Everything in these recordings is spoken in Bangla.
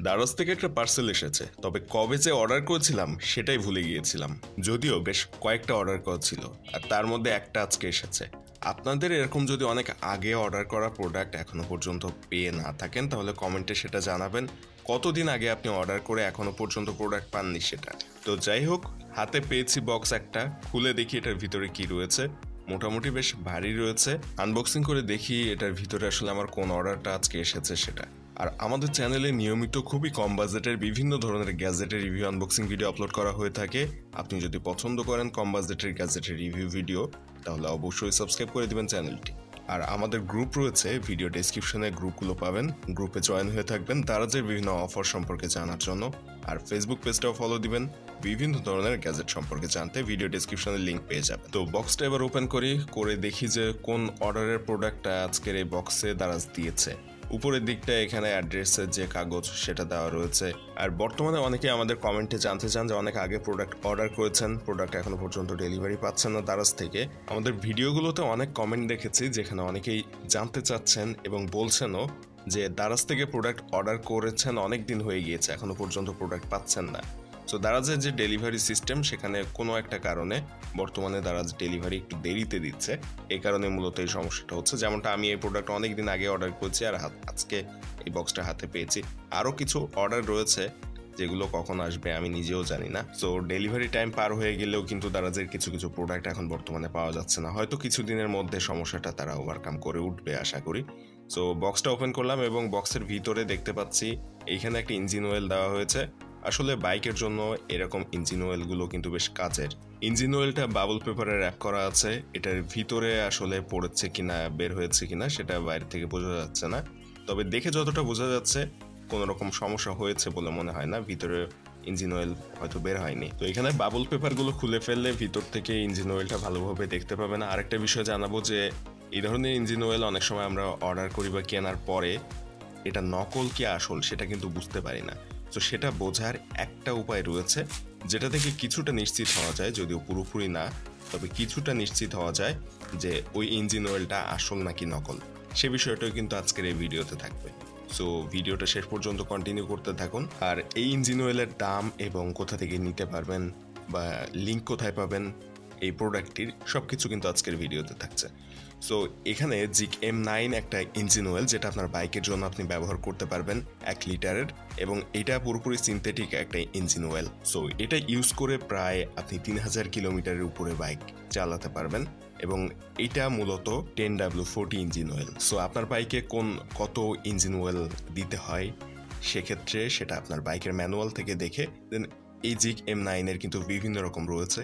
দারাজ থেকে একটা পার্সেল এসেছে, তবে কবে যে অর্ডার করেছিলাম সেটাই ভুলে গিয়েছিলাম। যদিও বেশ কয়েকটা অর্ডার করা ছিল, আর তার মধ্যে একটা আজকে এসেছে। আপনাদের এরকম যদি অনেক আগে অর্ডার করা প্রোডাক্ট এখনো পর্যন্ত পেয়ে না থাকেন, তাহলে কমেন্টে সেটা জানাবেন। কতদিন আগে আপনি অর্ডার করে এখনো পর্যন্ত প্রোডাক্ট পাননি সেটা। তো যাই হোক, হাতে পেয়েছি বক্স একটা। খুলে দেখি এটার ভিতরে কি রয়েছে। মোটামুটি বেশ ভারী রয়েছে। আনবক্সিং করে দেখি এটার ভিতরে আসলে আমার কোন অর্ডারটা আজকে এসেছে সেটা। আর আমাদের চ্যানেলে নিয়মিত খুবই কম বাজেটের বিভিন্ন ধরনের গ্যাজেটের রিভিউ আনবক্সিং ভিডিও আপলোড করা হয়ে থাকে। আপনি যদি পছন্দ করেন কম বাজেটের গ্যাজেটের রিভিউ ভিডিও, তাহলে অবশ্যই সাবস্ক্রাইব করে দিবেন চ্যানেলটি। আর আমাদের গ্রুপ রয়েছে, ভিডিও ডেসক্রিপশনে গ্রুপগুলো পাবেন। গ্রুপে জয়েন হয়ে থাকবেন দারাজের বিভিন্ন অফার সম্পর্কে জানার জন্য। আর ফেসবুক পেজটাও ফলো দিবেন, বিভিন্ন ধরনের গ্যাজেট সম্পর্কে জানতে ভিডিও ডেসক্রিপশনে লিঙ্ক পেয়ে যাবেন। তো বক্সটা এবার ওপেন করে দেখি যে কোন অর্ডারের প্রোডাক্টটা আজকের এই বক্সে দারাজ দিয়েছে। উপরের দিকটা এখানে অ্যাড্রেসের যে কাগজ সেটা দেওয়া রয়েছে। আর বর্তমানে অনেকে আমাদের কমেন্টে জানতে চান যে অনেক আগে প্রোডাক্ট অর্ডার করেছেন, প্রোডাক্ট এখনো পর্যন্ত ডেলিভারি পাচ্ছেন না দারাজ থেকে। আমাদের ভিডিওগুলোতে অনেক কমেন্ট দেখেছি যেখানে অনেকেই জানতে চাচ্ছেন এবং বলছেনও যে দারাজ থেকে প্রোডাক্ট অর্ডার করেছেন, অনেক দিন হয়ে গিয়েছে, এখনো পর্যন্ত প্রোডাক্ট পাচ্ছেন না। সো দারাজের যে ডেলিভারি সিস্টেম, সেখানে কোনো একটা কারণে বর্তমানে দারাজ ডেলিভারি একটু দেরিতে দিচ্ছে। এই কারণে মূলত এই সমস্যাটা হচ্ছে। যেমনটা আমি এই প্রোডাক্ট অনেক দিন আগে অর্ডার করেছি আর আজকে এই বক্সটা হাতে পেয়েছি। আরও কিছু অর্ডার রয়েছে যেগুলো কখন আসবে আমি নিজেও জানি না। সো ডেলিভারি টাইম পার হয়ে গেলেও কিন্তু দারাজের কিছু কিছু প্রোডাক্ট এখন বর্তমানে পাওয়া যাচ্ছে না। হয়তো কিছুদিনের মধ্যে সমস্যাটা তারা ওভারকাম করে উঠবে আশা করি। সো বক্সটা ওপেন করলাম এবং বক্সের ভিতরে দেখতে পাচ্ছি এইখানে একটা ইঞ্জিন অয়েল দেওয়া হয়েছে। আসলে বাইকের জন্য এরকম ইঞ্জিন অয়েলগুলো কিন্তু বেশ কাজের। ইঞ্জিন অয়েলটা বাবল পেপারে র্যাপ করা আছে। এটার ভিতরে আসলে পড়েছে কিনা, বের হয়েছে কিনা সেটা বাইরে থেকে বোঝা যাচ্ছে না। তবে দেখে যতটা বোঝা যাচ্ছে কোনো রকম সমস্যা হয়েছে বলে মনে হয় না। ভিতরে ইঞ্জিন অয়েল হয়তো বের হয়নি। তো এখানে বাবল পেপারগুলো খুলে ফেললে ভিতর থেকে ইঞ্জিন অয়েলটা ভালোভাবে দেখতে পাবে না। আরেকটা বিষয় জানাবো যে এই ধরনের ইঞ্জিন অয়েল অনেক সময় আমরা অর্ডার করি বা কেনার পরে এটা নকল কি আসল সেটা কিন্তু বুঝতে পারি না। তো সেটা বোঝার একটা উপায় রয়েছে, যেটা থেকে কিছুটা নিশ্চিত হওয়া যায়, যদিও পুরোপুরি না, তবে কিছুটা নিশ্চিত হওয়া যায় যে ওই ইঞ্জিন অয়েলটা আসল নাকি নকল। সে বিষয়টাও কিন্তু আজকের এই ভিডিওতে থাকবে। সো ভিডিওটা শেষ পর্যন্ত কন্টিনিউ করতে থাকুন। আর এই ইঞ্জিন অয়েলের দাম এবং কোথা থেকে নিতে পারবেন বা লিঙ্ক কোথায় পাবেন এই প্রোডাক্টটির সবকিছু কিন্তু আজকের ভিডিওতে থাকছে। সো এখানে জিক M9 একটা ইঞ্জিন অয়েল, যেটা আপনার বাইকের জন্য আপনি ব্যবহার করতে পারবেন 1 লিটারের, এবং এটা পুরোপুরি সিনথেটিক একটা ইঞ্জিন অয়েল। সো এটা ইউজ করে প্রায় আপনি 3000 কিলোমিটারের উপরে বাইক চালাতে পারবেন, এবং এটা মূলত 10W40 ইঞ্জিন অয়েল। সো আপনার বাইকে কত ইঞ্জিন অয়েল দিতে হয় সেক্ষেত্রে সেটা আপনার বাইকের ম্যানুয়াল থেকে দেখে দেন। এই জিক M9 এর কিন্তু বিভিন্ন রকম রয়েছে,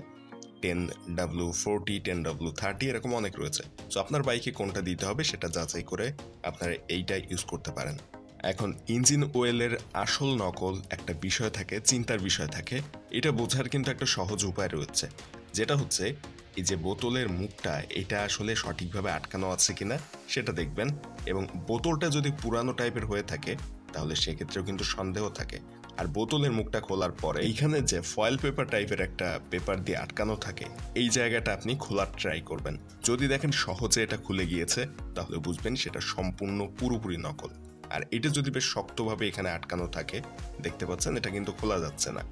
10W40, 10W30 এরকম অনেক রয়েছে। সো আপনার বাইকে কোনটা দিতে হবে সেটা যাচাই করে আপনারা এইটা ইউজ করতে পারেন। এখন ইঞ্জিন অয়েলের আসল নকল একটা বিষয় থাকে, চিন্তার বিষয় থাকে। এটা বোঝার কিন্তু একটা সহজ উপায় রয়েছে, যেটা হচ্ছে এই যে বোতলের মুখটা, এটা আসলে সঠিকভাবে আটকানো আছে কিনা সেটা দেখবেন। এবং বোতলটা যদি পুরানো টাইপের হয়ে থাকে তাহলে সেক্ষেত্রেও কিন্তু সন্দেহ থাকে। আর বোতলের মুখটা খোলার পরে এইখানে যে ফয়েল পেপার টাইপের একটা পেপার দিয়ে আটকানো থাকে, এই জায়গাটা আপনি খোলার ট্রাই করবেন। যদি দেখেন সহজে এটা খুলে গিয়েছে তাহলে বুঝবেন সেটা সম্পূর্ণ পুরোপুরি নকল। আর এটা যদি বেশ শক্তভাবে এখানে আটকানো থাকে, দেখতে পাচ্ছেন এটা কিন্তু খোলা যাচ্ছে না।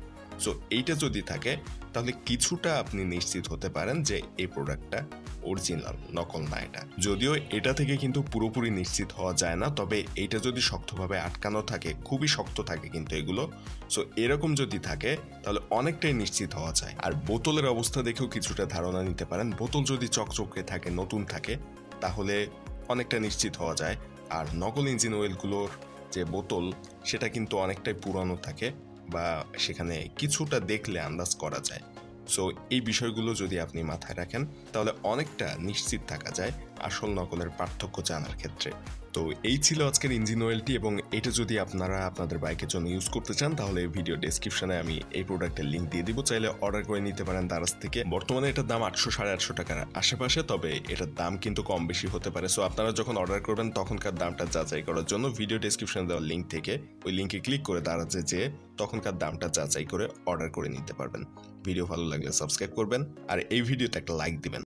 সো এইটা যদি থাকে তাহলে কিছুটা আপনি নিশ্চিত হতে পারেন যে এই প্রোডাক্টটা অরিজিনাল, নকল না এটা। যদিও এটা থেকে কিন্তু পুরোপুরি নিশ্চিত হওয়া যায় না, তবে এইটা যদি শক্তভাবে আটকানো থাকে, খুবই শক্ত থাকে কিন্তু এগুলো, সো এরকম যদি থাকে তাহলে অনেকটাই নিশ্চিত হওয়া যায়। আর বোতলের অবস্থা দেখেও কিছুটা ধারণা নিতে পারেন। বোতল যদি চকচকে থাকে, নতুন থাকে, তাহলে অনেকটা নিশ্চিত হওয়া যায়। আর নকল ইঞ্জিন অয়েলগুলোর যে বোতল সেটা কিন্তু অনেকটাই পুরানো থাকে, বা সেখানে কিছুটা দেখলে আন্দাজ করা যায়। সো এই বিষয়গুলো যদি আপনি মাথায় রাখেন তাহলে অনেকটা নিশ্চিত থাকা যায় আসল নকলের পার্থক্য জানার ক্ষেত্রে। তো এই ছিল আজকের ইঞ্জিন অয়েলটি, এবং এটা যদি আপনারা আপনাদের বাইকের জন্য ইউজ করতে চান তাহলে ভিডিও ডেসক্রিপশনে আমি এই প্রোডাক্টের লিঙ্ক দিয়ে দিব, চাইলে অর্ডার করে নিতে পারেন দারাজ থেকে। বর্তমানে এটার দাম 800-850 টাকার আশেপাশে, তবে এটার দাম কিন্তু কম বেশি হতে পারে। সো আপনারা যখন অর্ডার করবেন তখনকার দামটা যাচাই করার জন্য ভিডিও ডেসক্রিপশনে দেওয়া লিঙ্ক থেকে ওই লিঙ্কে ক্লিক করে দারাজে যেয়ে তখনকার দামটা যাচাই করে অর্ডার করে নিতে পারবেন। ভিডিও ভালো লাগলে সাবস্ক্রাইব করবেন আর এই ভিডিওতে একটা লাইক দিবেন।